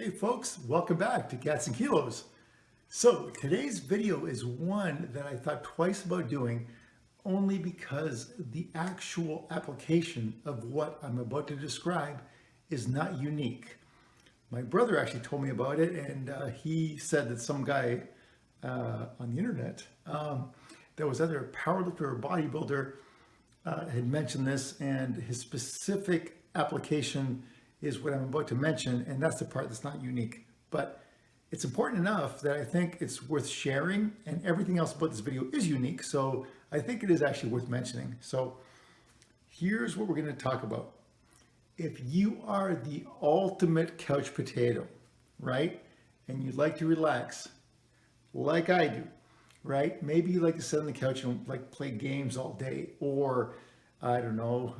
Hey folks, welcome back to Cats and Kilos. So today's video is one that I thought twice about doing only because the actual application of what I'm about to describe is not unique. My brother actually told me about it, and he said that some guy on the internet that was either a powerlifter or bodybuilder had mentioned this, and his specific application is what I'm about to mention, and that's the part that's not unique. But it's important enough that I think it's worth sharing, and everything else about this video is unique, so I think it is actually worth mentioning. So here's what we're going to talk about. If you are the ultimate couch potato, right, and you'd like to relax, like I do, right? Maybe you like to sit on the couch and like play games all day, or I don't know,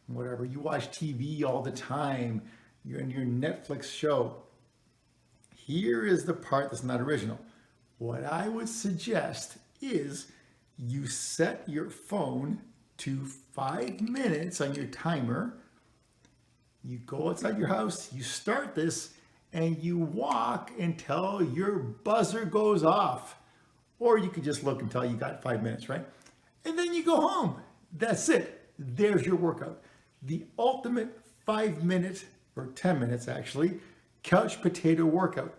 whatever. You watch TV all the time. You're in your Netflix show. Here is the part that's not original. What I would suggest is you set your phone to 5 minutes on your timer. You go outside your house, you start this, and you walk until your buzzer goes off. Or you could just look until you got 5 minutes, right? And then you go home. That's it. There's your workout. The ultimate 5 minute, or 10 minutes actually, couch potato workout.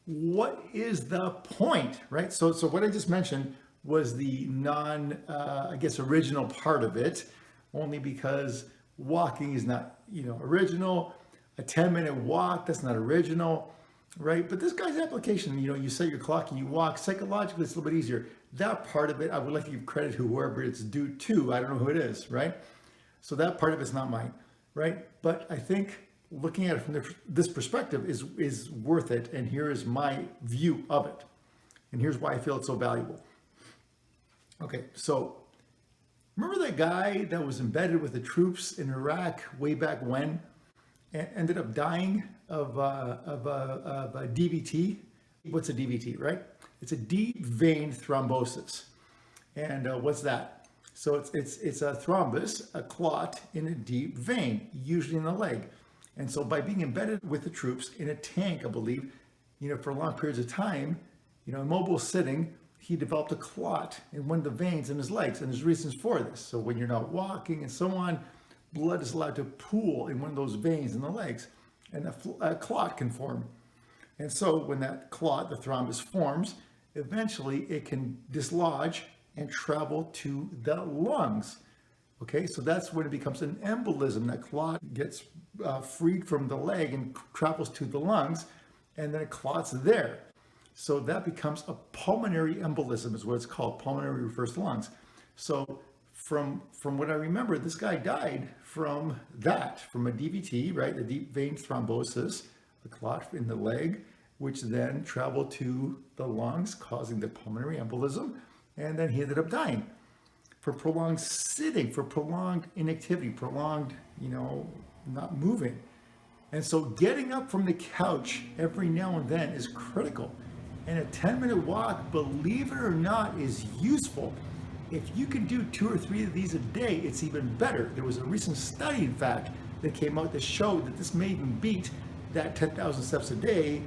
What is the point, right? So what I just mentioned was the original part of it, only because walking is not, original. A 10-minute walk, that's not original, right? But this guy's application, you set your clock and you walk. Psychologically, it's a little bit easier. That part of it, I would like to give credit to whoever it's due to. I don't know who it is, right? So that part of it's not mine, right? But I think looking at it from this perspective is worth it. And here is my view of it. And here's why I feel it's so valuable. Okay, so remember that guy that was embedded with the troops in Iraq way back when and ended up dying of a DVT? What's a DVT, right? It's a deep vein thrombosis. And what's that? So it's a thrombus, a clot in a deep vein, usually in the leg. And so by being embedded with the troops in a tank, I believe, for long periods of time, immobile sitting, he developed a clot in one of the veins in his legs. And there's reasons for this. So when you're not walking and so on, blood is allowed to pool in one of those veins in the legs, and a clot can form. And so when that clot, the thrombus, forms, eventually it can dislodge and travel to the lungs. Okay, so that's when it becomes an embolism. That clot gets freed from the leg and travels to the lungs, and then it clots there. So that becomes a pulmonary embolism, is what it's called. Pulmonary refers to lungs. So from what I remember, this guy died from a DVT, right? A deep vein thrombosis, a clot in the leg, which then traveled to the lungs, causing the pulmonary embolism, and then he ended up dying for prolonged sitting, for prolonged inactivity, prolonged, not moving. And so getting up from the couch every now and then is critical. And a 10-minute walk, believe it or not, is useful. If you can do 2 or 3 of these a day, it's even better. There was a recent study, in fact, that came out that showed that this may even beat that 10,000 steps a day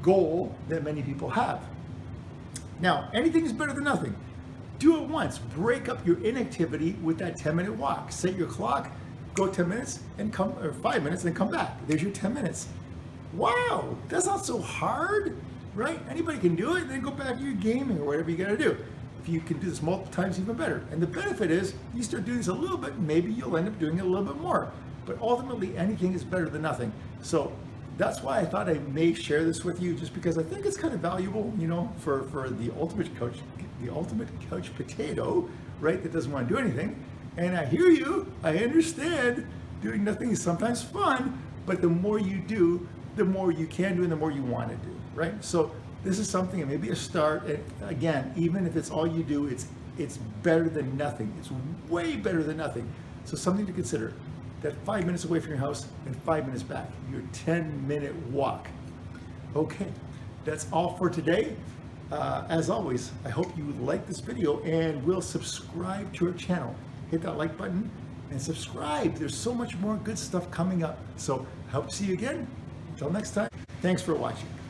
goal that many people have. Now, anything is better than nothing. Do it once. Break up your inactivity with that 10-minute walk. Set your clock, go 10 minutes and come, or 5 minutes, and then come back. There's your 10 minutes. Wow, that's not so hard, right? Anybody can do it, and then go back to your gaming or whatever you got to do. If you can do this multiple times, even better. And the benefit is, you start doing this a little bit, maybe you'll end up doing it a little bit more. But ultimately, anything is better than nothing. So that's why I thought I may share this with you, just because I think it's kind of valuable, for the ultimate couch potato, right, that doesn't want to do anything. And I hear you, I understand doing nothing is sometimes fun, but the more you do, the more you can do and the more you want to do, right? So this is something that may be a start. And again, even if it's all you do, it's better than nothing. It's way better than nothing. So something to consider. That 5 minutes away from your house and 5 minutes back, your 10-minute walk. Okay, that's all for today. As always, I hope you like this video and will subscribe to our channel. Hit that like button and subscribe. There's so much more good stuff coming up. So I hope to see you again, Until next time, thanks for watching.